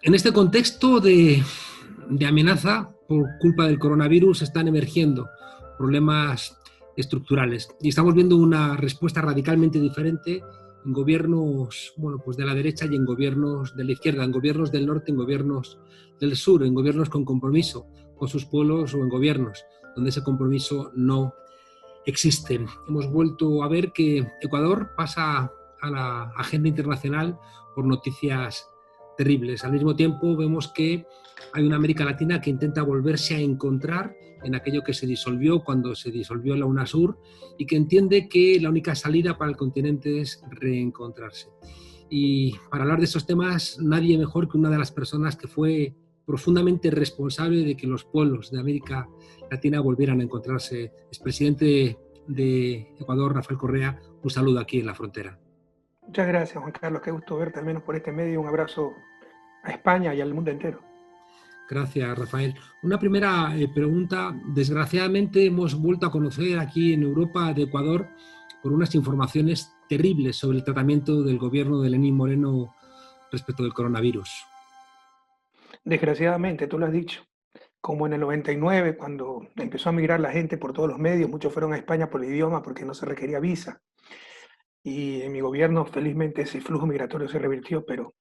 En este contexto de amenaza por culpa del coronavirus están emergiendo problemas estructurales y estamos viendo una respuesta radicalmente diferente en gobiernos, bueno, pues de la derecha y en gobiernos de la izquierda, en gobiernos del norte, en gobiernos del sur, en gobiernos con compromiso con sus pueblos o en gobiernos donde ese compromiso no existe. Hemos vuelto a ver que Ecuador pasa a la agenda internacional por noticias terribles. Al mismo tiempo vemos que hay una América Latina que intenta volverse a encontrar en aquello que se disolvió cuando se disolvió la UNASUR y que entiende que la única salida para el continente es reencontrarse. Y para hablar de esos temas, nadie mejor que una de las personas que fue profundamente responsable de que los pueblos de América Latina volvieran a encontrarse. Es presidente de Ecuador, Rafael Correa. Un saludo aquí en la frontera. Muchas gracias, Juan Carlos. Qué gusto verte, al menos por este medio. Un abrazo a España y al mundo entero. Gracias, Rafael. Una primera pregunta. Desgraciadamente hemos vuelto a conocer aquí en Europa de Ecuador por unas informaciones terribles sobre el tratamiento del gobierno de Lenín Moreno respecto del coronavirus. Desgraciadamente, tú lo has dicho, como en el 99, cuando empezó a migrar la gente por todos los medios, muchos fueron a España por el idioma porque no se requería visa. Y en mi gobierno, felizmente, ese flujo migratorio se revirtió, pero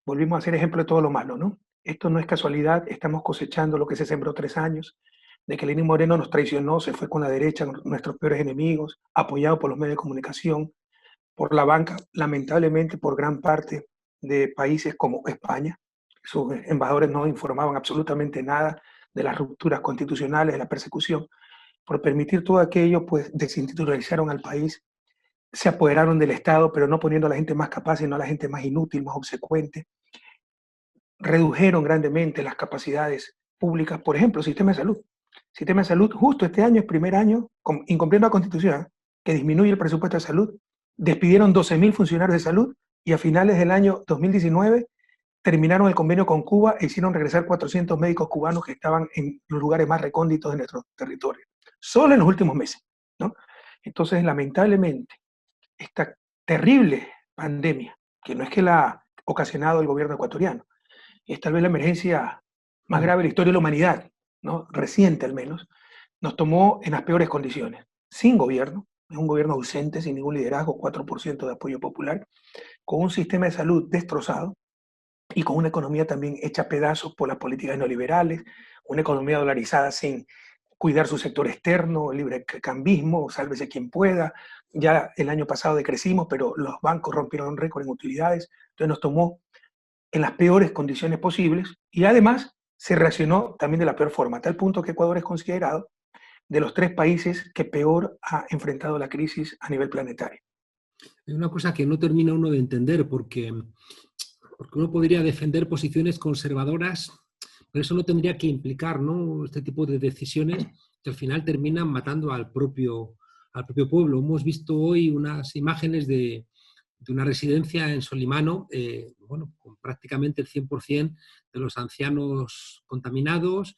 volvimos a ser ejemplo de todo lo malo, ¿no? Esto no es casualidad, estamos cosechando lo que se sembró 3 años, de que Lenín Moreno nos traicionó, se fue con la derecha, nuestros peores enemigos, apoyado por los medios de comunicación, por la banca, lamentablemente por gran parte de países como España. Sus embajadores no informaban absolutamente nada de las rupturas constitucionales, de la persecución. Por permitir todo aquello, pues desinstitucionalizaron al país, se apoderaron del Estado, pero no poniendo a la gente más capaz, sino a la gente más inútil, más obsecuente. Redujeron grandemente las capacidades públicas, por ejemplo, el sistema de salud. El sistema de salud, justo este año, es primer año, incumpliendo la Constitución, que disminuye el presupuesto de salud. Despidieron 12.000 funcionarios de salud y a finales del año 2019 terminaron el convenio con Cuba e hicieron regresar 400 médicos cubanos que estaban en los lugares más recónditos de nuestro territorio, solo en los últimos meses, ¿no? Entonces, lamentablemente, esta terrible pandemia, que no es que la ha ocasionado el gobierno ecuatoriano, es tal vez la emergencia más grave de la historia de la humanidad, ¿no? Reciente al menos, nos tomó en las peores condiciones, sin gobierno, es un gobierno ausente, sin ningún liderazgo, 4% de apoyo popular, con un sistema de salud destrozado y con una economía también hecha a pedazos por las políticas neoliberales, una economía dolarizada sin cuidar su sector externo, el libre cambismo, sálvese quien pueda. Ya el año pasado decrecimos, pero los bancos rompieron récord en utilidades, entonces nos tomó en las peores condiciones posibles y además se reaccionó también de la peor forma, a tal punto que Ecuador es considerado de los 3 países que peor ha enfrentado la crisis a nivel planetario. Es una cosa que no termina uno de entender porque uno podría defender posiciones conservadoras, pero eso no tendría que implicar, ¿no?, este tipo de decisiones que al final terminan matando al propio pueblo. Hemos visto hoy unas imágenes de una residencia en Solimano, bueno, con prácticamente el 100% de los ancianos contaminados,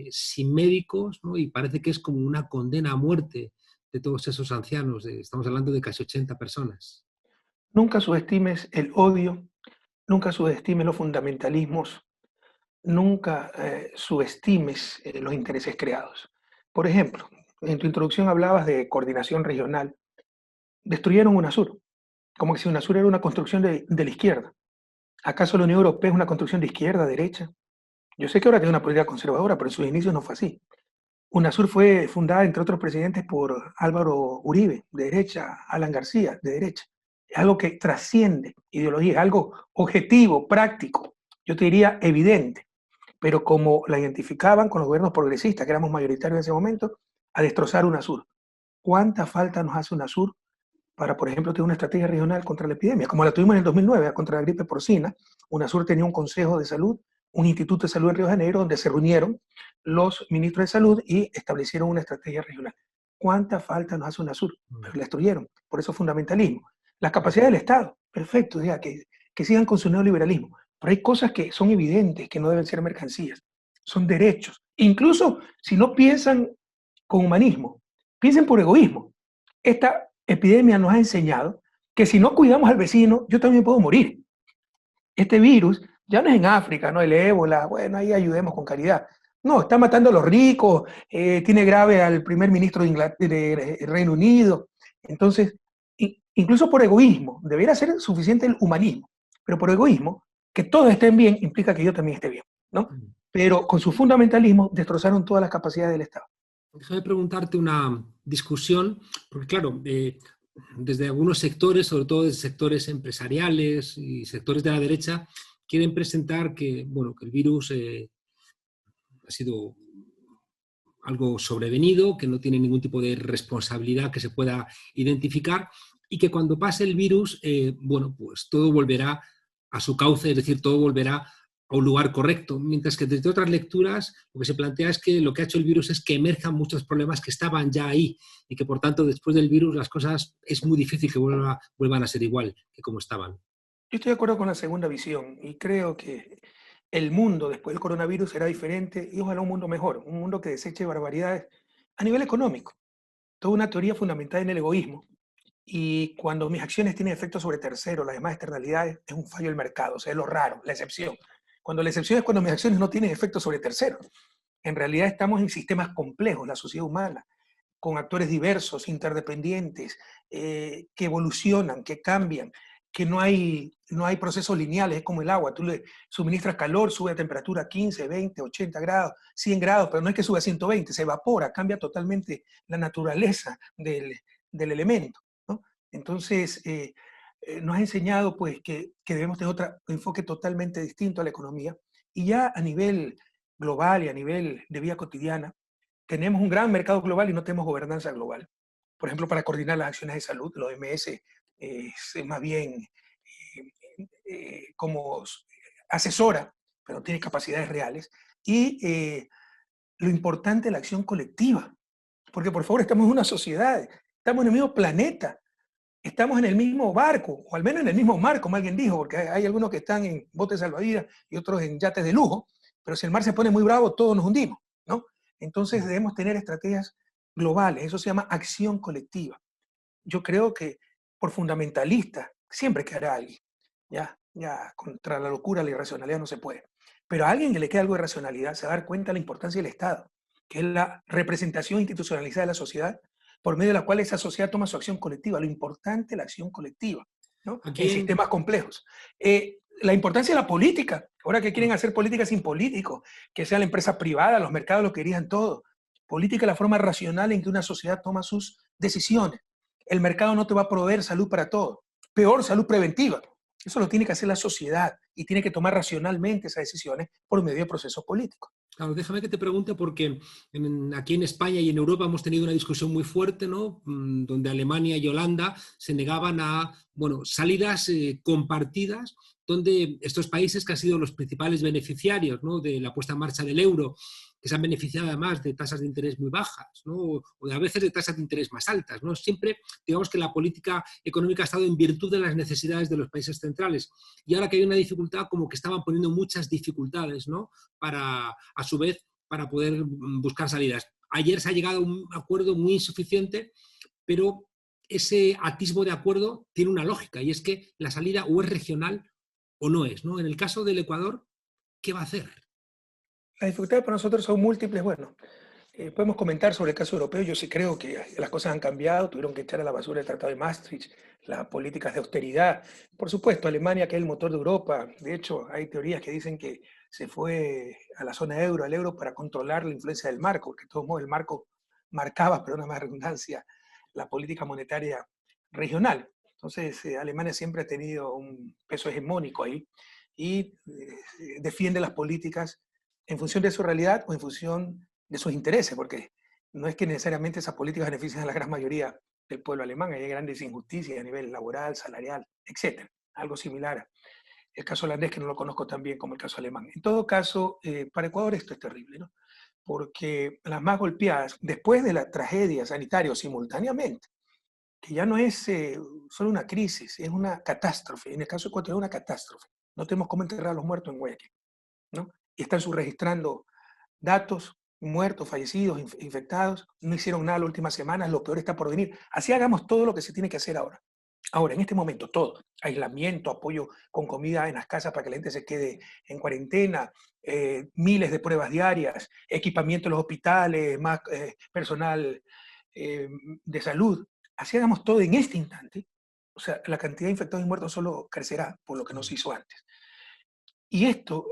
sin médicos, ¿no? Y parece que es como una condena a muerte de todos esos ancianos. Estamos hablando de casi 80 personas. Nunca subestimes el odio, nunca subestimes los fundamentalismos, nunca subestimes los intereses creados. Por ejemplo, en tu introducción hablabas de coordinación regional. Destruyeron UNASUR, como que si UNASUR era una construcción de la izquierda. ¿Acaso la Unión Europea es una construcción de izquierda, derecha? Yo sé que ahora tiene una política conservadora, pero en sus inicios no fue así. UNASUR fue fundada, entre otros presidentes, por Álvaro Uribe, de derecha, Alan García, de derecha. Es algo que trasciende ideología, algo objetivo, práctico, yo te diría evidente, pero como la identificaban con los gobiernos progresistas, que éramos mayoritarios en ese momento, a destrozar UNASUR. ¿Cuánta falta nos hace UNASUR para, por ejemplo, tener una estrategia regional contra la epidemia, como la tuvimos en el 2009 contra la gripe porcina? UNASUR tenía un consejo de salud, un instituto de salud en Río de Janeiro, donde se reunieron los ministros de salud y establecieron una estrategia regional. ¿Cuánta falta nos hace UNASUR? Pero la destruyeron, por eso fundamentalismo. Las capacidades del Estado, perfecto, ya, que sigan con su neoliberalismo, pero hay cosas que son evidentes, que no deben ser mercancías, son derechos. Incluso si no piensan con humanismo, piensen por egoísmo. Esta epidemia nos ha enseñado que si no cuidamos al vecino, yo también puedo morir. Este virus Ya no es en África, ¿no? El ébola, bueno, ahí ayudemos con caridad. No, está matando a los ricos, tiene grave al primer ministro de Reino Unido. Entonces, incluso por egoísmo, debería ser suficiente el humanismo, pero por egoísmo, que todos estén bien implica que yo también esté bien, ¿no? Pero con su fundamentalismo destrozaron todas las capacidades del Estado. Déjame preguntarte una discusión, porque claro, desde algunos sectores, sobre todo desde sectores empresariales y sectores de la derecha, quieren presentar que, bueno, que el virus ha sido algo sobrevenido, que no tiene ningún tipo de responsabilidad que se pueda identificar y que cuando pase el virus, bueno, pues todo volverá a su cauce, es decir, todo volverá a un lugar correcto, mientras que desde otras lecturas lo que se plantea es que lo que ha hecho el virus es que emerjan muchos problemas que estaban ya ahí y que por tanto después del virus las cosas es muy difícil que vuelvan a ser igual que como estaban. Yo estoy de acuerdo con la segunda visión y creo que el mundo después del coronavirus será diferente y ojalá un mundo mejor, un mundo que deseche barbaridades a nivel económico. Toda una teoría fundamentada en el egoísmo. Y cuando mis acciones tienen efecto sobre terceros, las demás externalidades, es un fallo del mercado, o sea, es lo raro, la excepción. Cuando la excepción es cuando mis acciones no tienen efecto sobre terceros. En realidad estamos en sistemas complejos, la sociedad humana, con actores diversos, interdependientes, que evolucionan, que cambian, que no hay procesos lineales, es como el agua, tú le suministras calor, sube a temperatura 15, 20, 80 grados, 100 grados, pero no es que sube a 120, se evapora, cambia totalmente la naturaleza del elemento, ¿no? Entonces, nos ha enseñado pues, que debemos tener otro enfoque totalmente distinto a la economía, y ya a nivel global y a nivel de vida cotidiana, tenemos un gran mercado global y no tenemos gobernanza global. Por ejemplo, para coordinar las acciones de salud, la OMS es más bien como asesora, pero no tiene capacidades reales. Y lo importante es la acción colectiva, porque por favor estamos en una sociedad, estamos en el mismo planeta, estamos en el mismo barco, o al menos en el mismo mar, como alguien dijo, porque hay algunos que están en botes salvavidas y otros en yates de lujo, pero si el mar se pone muy bravo, todos nos hundimos, ¿no? Entonces debemos tener estrategias globales, eso se llama acción colectiva. Yo creo que por fundamentalista siempre quedará alguien, ya contra la locura, la irracionalidad no se puede. Pero a alguien que le quede algo de racionalidad se va a dar cuenta de la importancia del Estado, que es la representación institucionalizada de la sociedad, por medio de la cual esa sociedad toma su acción colectiva. Lo importante es la acción colectiva, ¿no? En Aquí en, sistemas complejos. La importancia de la política, ahora que quieren hacer política sin políticos, que sea la empresa privada, los mercados lo querían todo. Política es la forma racional en que una sociedad toma sus decisiones. El mercado no te va a proveer salud para todo. Peor, salud preventiva. Eso lo tiene que hacer la sociedad y tiene que tomar racionalmente esas decisiones por medio de procesos políticos. Claro, déjame que te pregunte porque aquí en España y en Europa hemos tenido una discusión muy fuerte, ¿no? Donde Alemania y Holanda se negaban a, bueno, salidas compartidas, donde estos países que han sido los principales beneficiarios, ¿no? De la puesta en marcha del euro, que se han beneficiado además de tasas de interés muy bajas, ¿no? O de a veces de tasas de interés más altas, ¿no? Siempre, digamos que la política económica ha estado en virtud de las necesidades de los países centrales. Y ahora que hay una dificultad, como que estaban poniendo muchas dificultades, ¿no? Para, a su vez, para poder buscar salidas. Ayer se ha llegado a un acuerdo muy insuficiente, pero ese atisbo de acuerdo tiene una lógica, y es que la salida o es regional o no es, ¿no? En el caso del Ecuador, ¿qué va a hacer? Las dificultades para nosotros son múltiples. Bueno, podemos comentar sobre el caso europeo. Yo sí creo que las cosas han cambiado, tuvieron que echar a la basura el Tratado de Maastricht, las políticas de austeridad. Por supuesto, Alemania, que es el motor de Europa. De hecho, hay teorías que dicen que se fue a la zona euro, al euro, para controlar la influencia del marco, porque de todos modos el marco marcaba, pero una más redundancia, la política monetaria regional. Entonces, Alemania siempre ha tenido un peso hegemónico ahí y defiende las políticas en función de su realidad o en función de sus intereses, porque no es que necesariamente esas políticas beneficien a la gran mayoría del pueblo alemán, hay grandes injusticias a nivel laboral, salarial, etcétera. Algo similar. El caso holandés, que no lo conozco tan bien como el caso alemán. En todo caso, para Ecuador esto es terrible, ¿no? Porque las más golpeadas, después de la tragedia sanitaria simultáneamente, que ya no es solo una crisis, es una catástrofe. En el caso de Ecuador es una catástrofe. No tenemos cómo enterrar a los muertos en Guayaquil, ¿no? Y están subregistrando datos, muertos, fallecidos, infectados, no hicieron nada las últimas semanas, lo peor está por venir. Así hagamos todo lo que se tiene que hacer ahora. Ahora, en este momento, todo, aislamiento, apoyo con comida en las casas para que la gente se quede en cuarentena, miles de pruebas diarias, equipamiento en los hospitales, más personal eh, de salud, hacíamos todo en este instante, o sea, la cantidad de infectados y muertos solo crecerá por lo que no se hizo antes. Y esto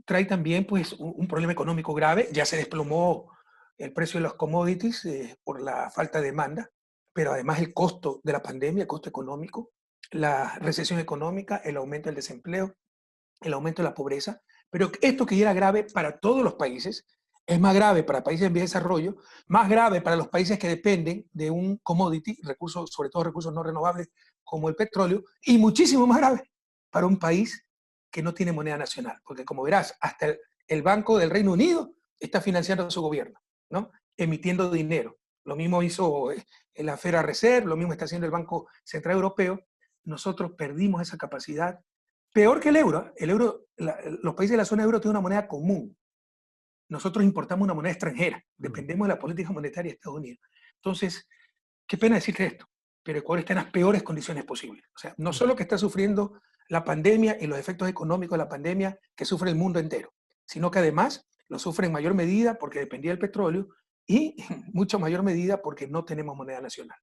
trae también pues, un problema económico grave. Ya se desplomó el precio de los commodities por la falta de demanda, pero además el costo de la pandemia, el costo económico, la recesión económica, el aumento del desempleo, el aumento de la pobreza. Pero esto que ya era grave para todos los países, es más grave para países en vía de desarrollo, más grave para los países que dependen de un commodity, recursos, sobre todo recursos no renovables como el petróleo, y muchísimo más grave para un país que no tiene moneda nacional. Porque como verás, hasta el Banco del Reino Unido está financiando a su gobierno, ¿no? Emitiendo dinero. Lo mismo hizo la Federal Reserve, lo mismo está haciendo el Banco Central Europeo. Nosotros perdimos esa capacidad. Peor que el euro los países de la zona euro tienen una moneda común. Nosotros importamos una moneda extranjera, dependemos de la política monetaria de Estados Unidos. Entonces, qué pena decirte esto, pero Ecuador está en las peores condiciones posibles. O sea, no solo que está sufriendo la pandemia y los efectos económicos de la pandemia que sufre el mundo entero, sino que además lo sufre en mayor medida porque dependía del petróleo y en mucha mayor medida porque no tenemos moneda nacional.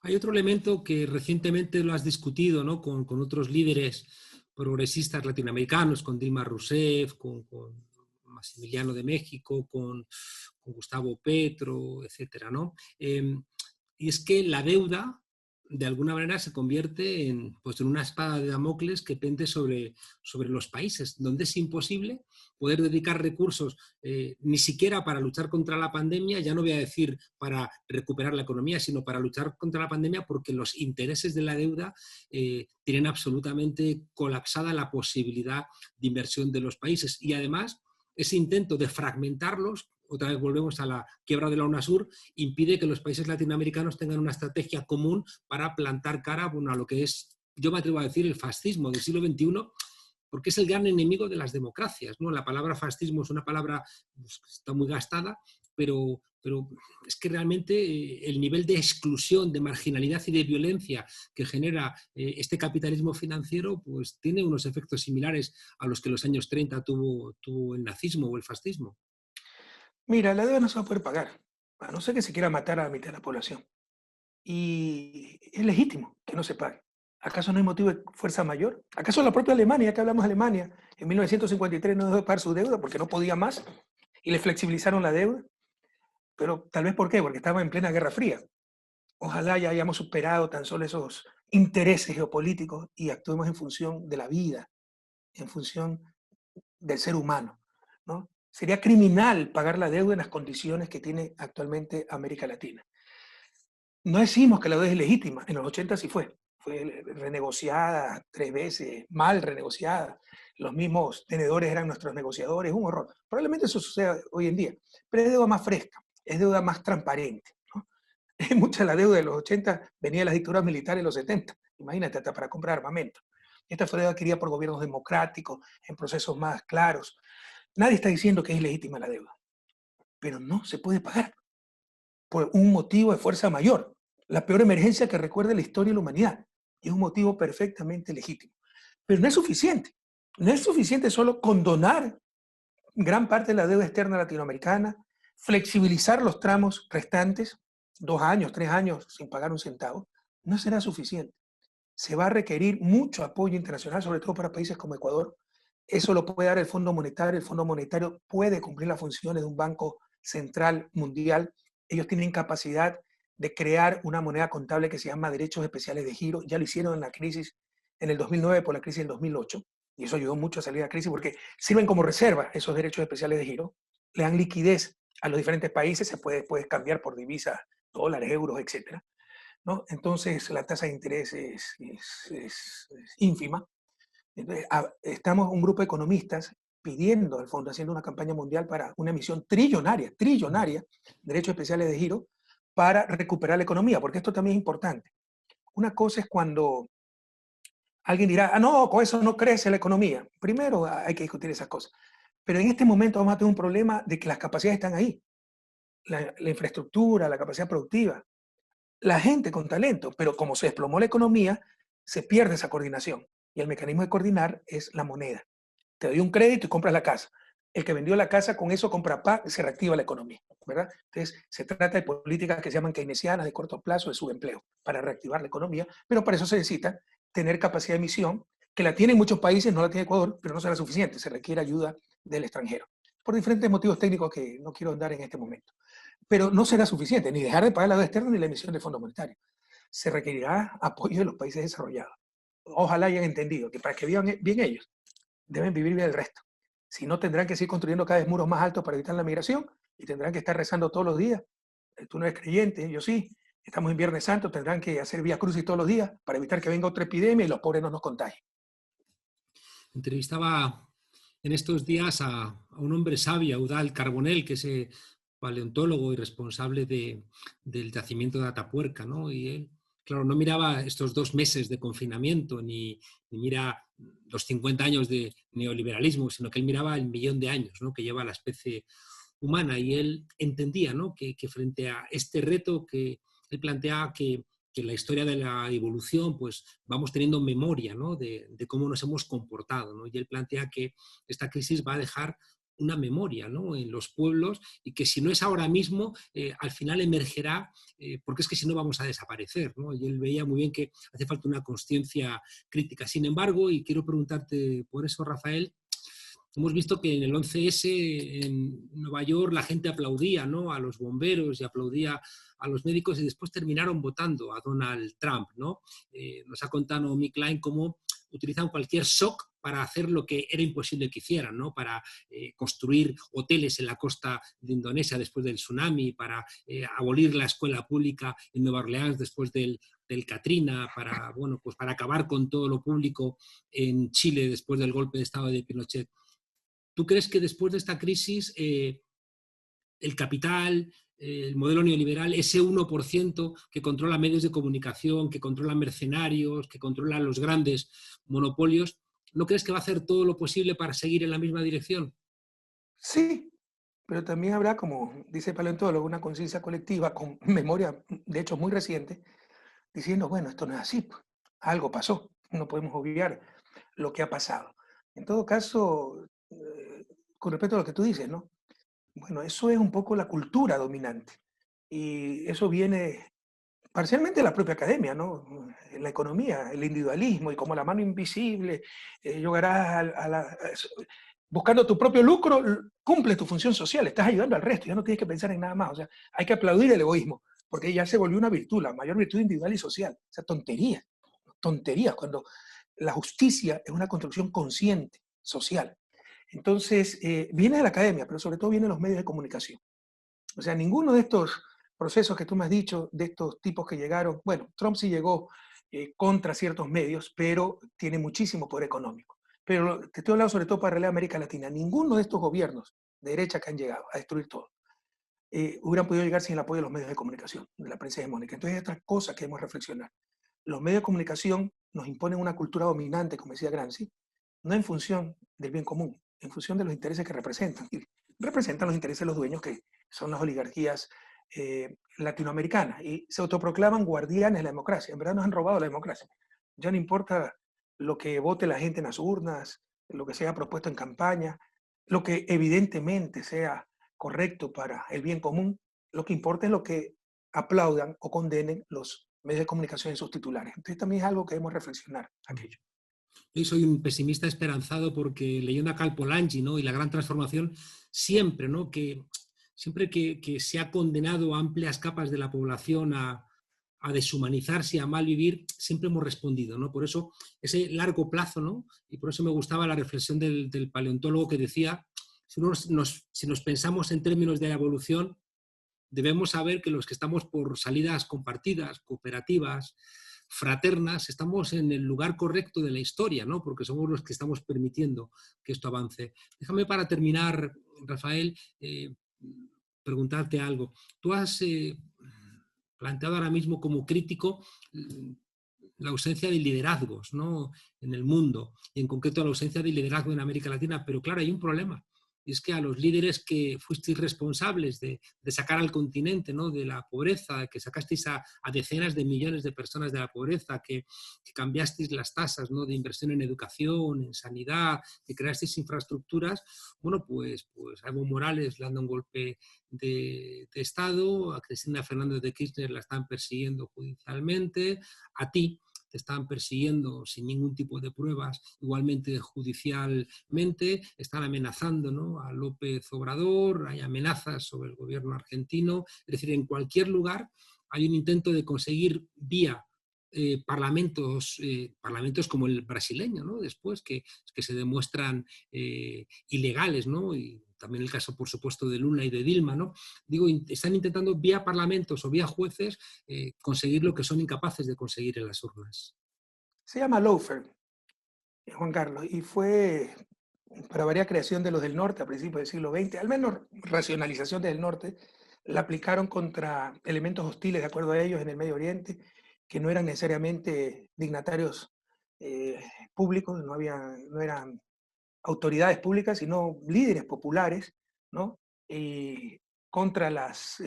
Hay otro elemento que recientemente lo has discutido, ¿no? Con otros líderes progresistas latinoamericanos, con Dilma Rousseff, con Maximiliano de México, con Gustavo Petro, etcétera, ¿no? Y es que la deuda, de alguna manera, se convierte en, pues, en una espada de Damocles que pende sobre los países, donde es imposible poder dedicar recursos ni siquiera para luchar contra la pandemia, ya no voy a decir para recuperar la economía, sino para luchar contra la pandemia, porque los intereses de la deuda tienen absolutamente colapsada la posibilidad de inversión de los países. Y además, ese intento de fragmentarlos, otra vez volvemos a la quiebra de la UNASUR, impide que los países latinoamericanos tengan una estrategia común para plantar cara, bueno, a lo que es, yo me atrevo a decir, el fascismo del siglo XXI, porque es el gran enemigo de las democracias, ¿no? La palabra fascismo es una palabra pues, que está muy gastada, pero es que realmente el nivel de exclusión, de marginalidad y de violencia que genera este capitalismo financiero, pues tiene unos efectos similares a los que en los años 30 tuvo el nazismo o el fascismo. Mira, la deuda no se va a poder pagar, a no ser que se quiera matar a la mitad de la población. Y es legítimo que no se pague. ¿Acaso no hay motivo de fuerza mayor? ¿Acaso la propia Alemania, ya que hablamos de Alemania, en 1953 no dejó de pagar su deuda porque no podía más y le flexibilizaron la deuda? Pero tal vez ¿por qué? Porque estaba en plena Guerra Fría. Ojalá ya hayamos superado tan solo esos intereses geopolíticos y actuemos en función de la vida, en función del ser humano, ¿no? Sería criminal pagar la deuda en las condiciones que tiene actualmente América Latina. No decimos que la deuda es legítima, en los 80 sí fue renegociada 3 veces, mal renegociada, los mismos tenedores eran nuestros negociadores, un horror. Probablemente eso suceda hoy en día, pero es deuda más fresca, es deuda más transparente, ¿no? Mucha de la deuda de los 80 venía de las dictaduras militares de los 70, imagínate, hasta para comprar armamento. Esta fue deuda adquirida por gobiernos democráticos, en procesos más claros. Nadie está diciendo que es legítima la deuda, pero no se puede pagar por un motivo de fuerza mayor, la peor emergencia que recuerde la historia de la humanidad. Y es un motivo perfectamente legítimo. Pero no es suficiente. No es suficiente solo condonar gran parte de la deuda externa latinoamericana, flexibilizar los tramos restantes, 2 años, 3 años sin pagar un centavo. No será suficiente. Se va a requerir mucho apoyo internacional, sobre todo para países como Ecuador. Eso lo puede dar el Fondo Monetario. El Fondo Monetario puede cumplir las funciones de un banco central mundial. Ellos tienen capacidad de crear una moneda contable que se llama derechos especiales de giro. Ya lo hicieron en la crisis en el 2009 por la crisis del 2008 y eso ayudó mucho a salir de la crisis porque sirven como reserva esos derechos especiales de giro, le dan liquidez a los diferentes países, se puede cambiar por divisas, dólares, euros, etcétera, ¿no? Entonces la tasa de interés es ínfima. Entonces, estamos un grupo de economistas pidiendo al fondo, haciendo una campaña mundial para una emisión trillonaria, derechos especiales de giro, para recuperar la economía, porque esto también es importante. Una cosa es cuando alguien dirá, ah, no, con eso no crece la economía. Primero hay que discutir esas cosas. Pero en este momento vamos a tener un problema de que las capacidades están ahí. La infraestructura, la capacidad productiva. la gente con talento, pero como se desplomó la economía, se pierde esa coordinación. Y el mecanismo de coordinar es la moneda. Te doy un crédito y compras la casa. El que vendió la casa con eso compra PA, se reactiva la economía, ¿verdad? Entonces, se trata de políticas que se llaman keynesianas de corto plazo de subempleo para reactivar la economía, pero para eso se necesita tener capacidad de emisión, que la tienen muchos países, no la tiene Ecuador, pero no será suficiente, se requiere ayuda del extranjero, por diferentes motivos técnicos que no quiero andar en este momento. Pero no será suficiente, ni dejar de pagar la deuda externa ni la emisión de fondos monetarios. Se requerirá apoyo de los países desarrollados. Ojalá hayan entendido que para que vivan bien ellos, deben vivir bien el resto. Si no, tendrán que seguir construyendo cada vez muros más altos para evitar la migración y tendrán que estar rezando todos los días. Tú no eres creyente, yo sí. Estamos en Viernes Santo, tendrán que hacer vía crucis todos los días para evitar que venga otra epidemia y los pobres no nos contagien. Entrevistaba en estos días a un hombre sabio, Eudald Carbonell, que es paleontólogo y responsable del yacimiento de Atapuerca, ¿no? Y él, claro, no miraba estos 2 meses de confinamiento, ni mira los 50 años de neoliberalismo, sino que él miraba el millón de años, ¿no?, que lleva la especie humana, y él entendía, ¿no?, que frente a este reto que él planteaba, que en la historia de la evolución pues vamos teniendo memoria, ¿no?, de cómo nos hemos comportado, ¿no? Y él plantea que esta crisis va a dejar una memoria, ¿no?, en los pueblos, y que si no es ahora mismo, al final emergerá, porque es que si no vamos a desaparecer, ¿no? Y él veía muy bien que hace falta una consciencia crítica. Sin embargo, y quiero preguntarte por eso, Rafael, hemos visto que en el 11S en Nueva York la gente aplaudía, ¿no?, a los bomberos y aplaudía a los médicos, y después terminaron votando a Donald Trump, ¿no? Nos ha contado Naomi Klein cómo utilizan cualquier shock para hacer lo que era imposible que hicieran, ¿no? Para construir hoteles en la costa de Indonesia después del tsunami, para abolir la escuela pública en Nueva Orleans después del Katrina, para, bueno, pues para acabar con todo lo público en Chile después del golpe de Estado de Pinochet. ¿Tú crees que después de esta crisis el capital, el modelo neoliberal, ese 1% que controla medios de comunicación, que controla mercenarios, que controla los grandes monopolios, ¿no crees que va a hacer todo lo posible para seguir en la misma dirección? Sí, pero también habrá, como dice el paleontólogo, una conciencia colectiva con memoria, de hecho, muy reciente, diciendo, bueno, esto no es así, pues, algo pasó, no podemos obviar lo que ha pasado. En todo caso, con respecto a lo que tú dices, ¿no? Bueno, eso es un poco la cultura dominante y eso viene parcialmente de la propia academia, ¿no? En la economía, el individualismo y como la mano invisible, llegarás buscando tu propio lucro, cumple tu función social, estás ayudando al resto, ya no tienes que pensar en nada más. O sea, hay que aplaudir el egoísmo, porque ya se volvió una virtud, la mayor virtud individual y social. O sea, tonterías, tonterías, cuando la justicia es una construcción consciente, social. Entonces, viene de la academia, pero sobre todo viene de los medios de comunicación. O sea, ninguno de estos procesos que tú me has dicho, de estos tipos que llegaron, bueno, Trump sí llegó contra ciertos medios, pero tiene muchísimo poder económico. Pero te estoy hablando sobre todo para la América Latina. Ninguno de estos gobiernos de derecha que han llegado a destruir todo hubieran podido llegar sin el apoyo de los medios de comunicación, de la prensa hegemónica. Entonces hay otras cosas que debemos reflexionar. Los medios de comunicación nos imponen una cultura dominante, como decía Gramsci, no en función del bien común, en función de los intereses que representan. Y representan los intereses de los dueños, que son las oligarquías latinoamericanas, y se autoproclaman guardianes de la democracia. En verdad nos han robado la democracia. Ya no importa lo que vote la gente en las urnas, lo que sea propuesto en campaña, lo que evidentemente sea correcto para el bien común, lo que importa es lo que aplaudan o condenen los medios de comunicación en sus titulares. Entonces también es algo que debemos reflexionar aquello. Yo soy un pesimista esperanzado porque leyendo a Cal Polanyi, ¿no?, y la gran transformación, siempre, ¿no?, siempre que se ha condenado a amplias capas de la población a deshumanizarse, a mal vivir, siempre hemos respondido, ¿no? Por eso ese largo plazo, ¿no? Y por eso me gustaba la reflexión del paleontólogo que decía, si nos pensamos en términos de la evolución, debemos saber que los que estamos por salidas compartidas, cooperativas, fraternas, estamos en el lugar correcto de la historia, ¿no? Porque somos los que estamos permitiendo que esto avance. Déjame para terminar, Rafael, preguntarte algo. Tú has planteado ahora mismo como crítico la ausencia de liderazgos, ¿no?, en el mundo, y en concreto la ausencia de liderazgo en América Latina, pero claro, hay un problema. y es que a los líderes que fuisteis responsables de sacar al continente, ¿no?, de la pobreza, que sacasteis a decenas de millones de personas de la pobreza, que cambiasteis las tasas, ¿no?, de inversión en educación, en sanidad, que creasteis infraestructuras, bueno, pues a Evo Morales le han dado un golpe de Estado, a Cristina Fernández de Kirchner la están persiguiendo judicialmente, a ti te están persiguiendo sin ningún tipo de pruebas, igualmente judicialmente, están amenazando, ¿no?, a López Obrador, hay amenazas sobre el gobierno argentino, es decir, en cualquier lugar hay un intento de conseguir vía parlamentos como el brasileño, ¿no?, después, que se demuestran ilegales, ¿no?, y también el caso, por supuesto, de Lula y de Dilma, ¿no? Digo, están intentando vía parlamentos o vía jueces conseguir lo que son incapaces de conseguir en las urnas. Se llama lawfare, Juan Carlos, y fue para varias creación de los del norte a principios del siglo XX, al menos racionalización del norte, la aplicaron contra elementos hostiles, de acuerdo a ellos, en el Medio Oriente, que no eran necesariamente dignatarios eh, públicos, no eran autoridades públicas, sino líderes populares, ¿no? Y contra las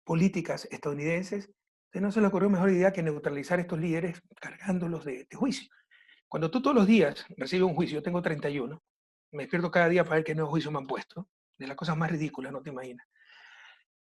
políticas estadounidenses. Entonces no se le ocurrió mejor idea que neutralizar estos líderes cargándolos de juicio. Cuando tú todos los días recibes un juicio, yo tengo 31, me despierto cada día para ver qué nuevo juicio me han puesto, de las cosas más ridículas, no te imaginas.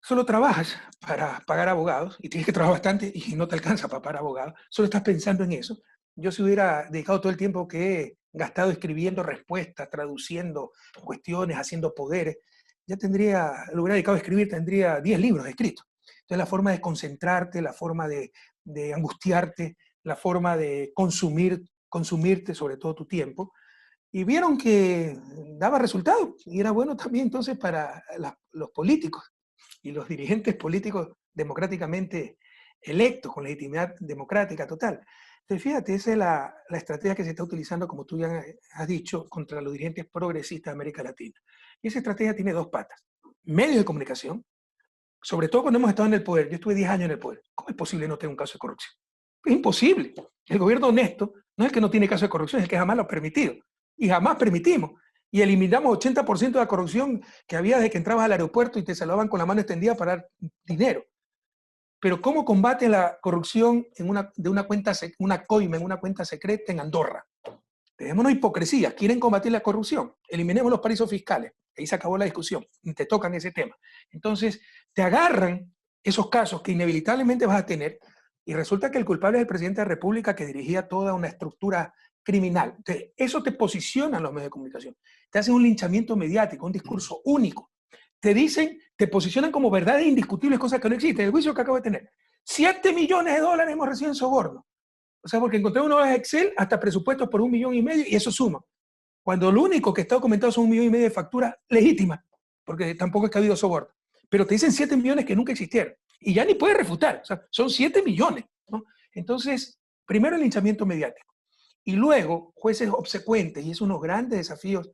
Solo trabajas para pagar abogados y tienes que trabajar bastante y no te alcanza para pagar abogados. Solo estás pensando en eso. Yo si hubiera dedicado todo el tiempo que he gastado escribiendo respuestas, traduciendo cuestiones, haciendo poderes, ya lo hubiera dedicado a escribir, tendría 10 libros escritos. Entonces la forma de concentrarte, la forma de angustiarte, la forma de consumirte sobre todo tu tiempo, y vieron que daba resultado y era bueno también entonces para los políticos y los dirigentes políticos democráticamente electos, con legitimidad democrática total. Entonces, fíjate, esa es la estrategia que se está utilizando, como tú ya has dicho, contra los dirigentes progresistas de América Latina. Y esa estrategia tiene dos patas. Medios de comunicación, sobre todo cuando hemos estado en el poder. Yo estuve 10 años en el poder. ¿Cómo es posible no tener un caso de corrupción? Es imposible. El gobierno honesto no es el que no tiene caso de corrupción, es el que jamás lo ha permitido. Y jamás permitimos. Y eliminamos 80% de la corrupción que había desde que entrabas al aeropuerto y te saludaban con la mano extendida para dar dinero. Pero ¿cómo combate la corrupción una coima en una cuenta secreta en Andorra? Dejémonos hipocresía. ¿Quieren combatir la corrupción? Eliminemos los paraísos fiscales. Ahí se acabó la discusión. Y te tocan ese tema. Entonces, te agarran esos casos que inevitablemente vas a tener y resulta que el culpable es el presidente de la República que dirigía toda una estructura criminal. Entonces, eso te posiciona en los medios de comunicación. Te hacen un linchamiento mediático, un discurso único. Te dicen, te posicionan como verdades indiscutibles, cosas que no existen. El juicio que acabo de tener. $7 millones hemos recibido en soborno. O sea, porque encontré una hoja de Excel hasta presupuestos por 1,5 millones y eso suma. Cuando lo único que está documentado son 1,5 millones de facturas legítimas, porque tampoco es que ha habido soborno. Pero te dicen 7 millones que nunca existieron. Y ya ni puedes refutar. O sea, son 7 millones, ¿no? Entonces, primero el linchamiento mediático. Y luego, jueces obsecuentes, y es uno de los grandes desafíos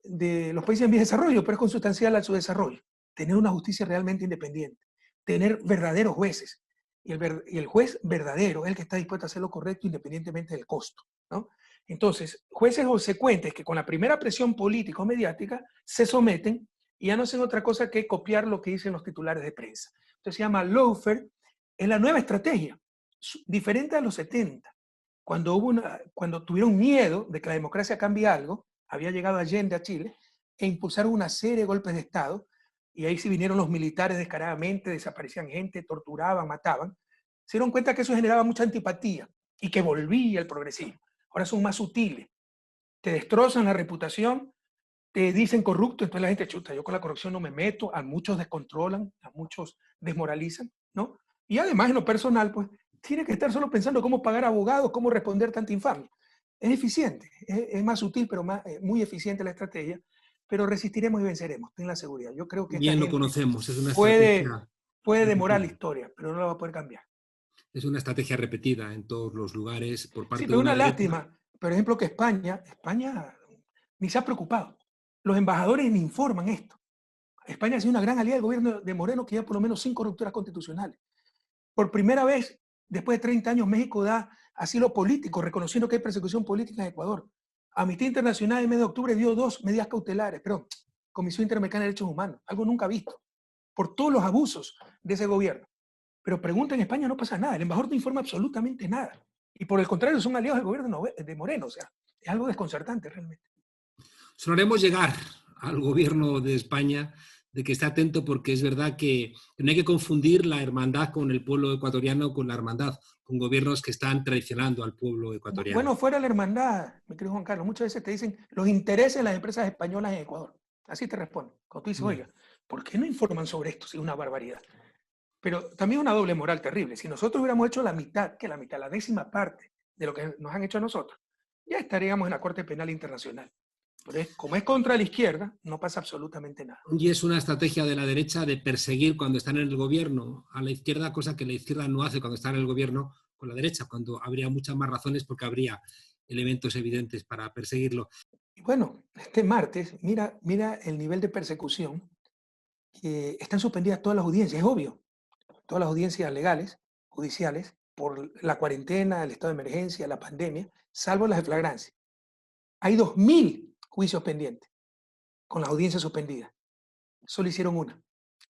de los países en vías de desarrollo, pero es consustancial a su desarrollo. Tener una justicia realmente independiente. Tener verdaderos jueces. Y el juez verdadero es el que está dispuesto a hacer lo correcto independientemente del costo, ¿no? Entonces, jueces obsecuentes que con la primera presión política o mediática se someten y ya no hacen otra cosa que copiar lo que dicen los titulares de prensa. Entonces se llama lawfare, es la nueva estrategia, diferente a los 70, cuando tuvieron miedo de que la democracia cambie algo, había llegado Allende a Chile, e impulsaron una serie de golpes de Estado, y ahí sí vinieron los militares descaradamente, desaparecían gente, torturaban, mataban, se dieron cuenta que eso generaba mucha antipatía y que volvía el progresismo. Ahora son más sutiles, te destrozan la reputación, te dicen corrupto, entonces la gente chuta, yo con la corrupción no me meto, a muchos descontrolan, a muchos desmoralizan, ¿no? Y además en lo personal, pues, tiene que estar solo pensando cómo pagar abogados, cómo responder tanta infamia. Es eficiente, es más sutil, pero muy eficiente la estrategia, pero resistiremos y venceremos, ten la seguridad. Yo creo que esta Bien lo gente conocemos, es una puede, estrategia puede demorar la repetida. historia, pero no la va a poder cambiar. Es una estrategia repetida en todos los lugares por Sí, parte de pero una una derecha. lástima, por ejemplo, que España ni se ha preocupado. Los embajadores ni informan esto. España ha sido una gran aliada del gobierno de Moreno que ya por lo menos 5 rupturas constitucionales. Por primera vez, después de 30 años, México da asilo político, reconociendo que hay persecución política en Ecuador. Amnistía Internacional en mes de octubre dio 2 medidas cautelares, pero Comisión Interamericana de Derechos Humanos, algo nunca visto, por todos los abusos de ese gobierno. Pero pregunta, en España no pasa nada, el embajador no informa absolutamente nada. Y por el contrario, son aliados del gobierno de Moreno, o sea, es algo desconcertante realmente. Se lo haremos llegar al gobierno de España de que esté atento, porque es verdad que no hay que confundir la hermandad con el pueblo ecuatoriano, con la hermandad con gobiernos que están traicionando al pueblo ecuatoriano. Bueno, fuera la hermandad, mi querido Juan Carlos, muchas veces te dicen los intereses de las empresas españolas en Ecuador. Así te responden. Cuando tú dices, oiga, ¿por qué no informan sobre esto? Es una barbaridad. Pero también una doble moral terrible. Si nosotros hubiéramos hecho la mitad, la 10ª parte de lo que nos han hecho a nosotros, ya estaríamos en la Corte Penal Internacional. Pero como es contra la izquierda, no pasa absolutamente nada. Y es una estrategia de la derecha de perseguir cuando están en el gobierno a la izquierda, cosa que la izquierda no hace cuando está en el gobierno con la derecha, cuando habría muchas más razones porque habría elementos evidentes para perseguirlo. Y bueno, este martes, mira el nivel de persecución, que están suspendidas todas las audiencias, es obvio, todas las audiencias legales, judiciales, por la cuarentena, el estado de emergencia, la pandemia, salvo las de flagrancia. Hay 2.000 juicios pendientes con las audiencias suspendidas. Solo hicieron una,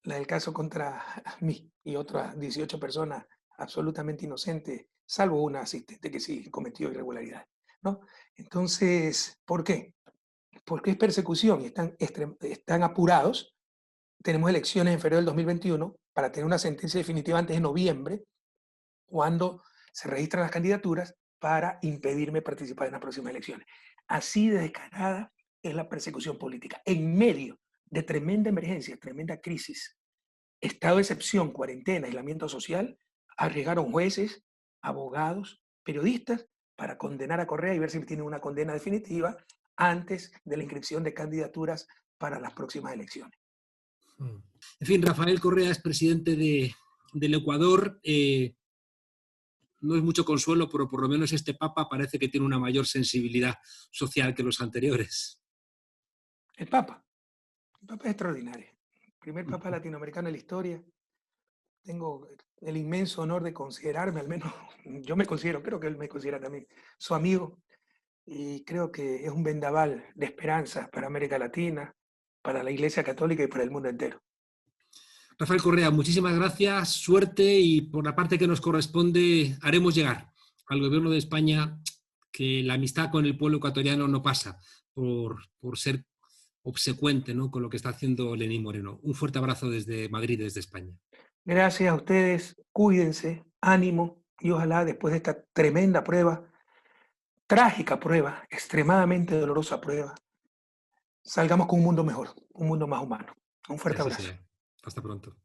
la del caso contra mí y otras 18 personas absolutamente inocentes, salvo una asistente que sí cometió irregularidades, ¿no? Entonces, ¿por qué? Porque es persecución y están apurados. Tenemos elecciones en febrero del 2021 para tener una sentencia definitiva antes de noviembre, cuando se registran las candidaturas para impedirme participar en las próximas elecciones. Así de descarada es la persecución política. En medio de tremenda emergencia, tremenda crisis, estado de excepción, cuarentena, aislamiento social, arriesgaron jueces, abogados, periodistas para condenar a Correa y ver si tienen una condena definitiva antes de la inscripción de candidaturas para las próximas elecciones. En fin, Rafael Correa es presidente del Ecuador. No es mucho consuelo, pero por lo menos este Papa parece que tiene una mayor sensibilidad social que los anteriores. El Papa es extraordinario. Primer Papa latinoamericano de la historia. Tengo el inmenso honor de considerarme, al menos yo me considero, creo que él me considera también, su amigo. Y creo que es un vendaval de esperanza para América Latina, para la Iglesia Católica y para el mundo entero. Rafael Correa, muchísimas gracias, suerte, y por la parte que nos corresponde haremos llegar al gobierno de España que la amistad con el pueblo ecuatoriano no pasa por ser obsecuente, ¿no?, con lo que está haciendo Lenín Moreno. Un fuerte abrazo desde Madrid, desde España. Gracias a ustedes, cuídense, ánimo, y ojalá después de esta tremenda prueba, trágica prueba, extremadamente dolorosa prueba, salgamos con un mundo mejor, un mundo más humano. Un Que fuerte así abrazo. sea. Hasta pronto.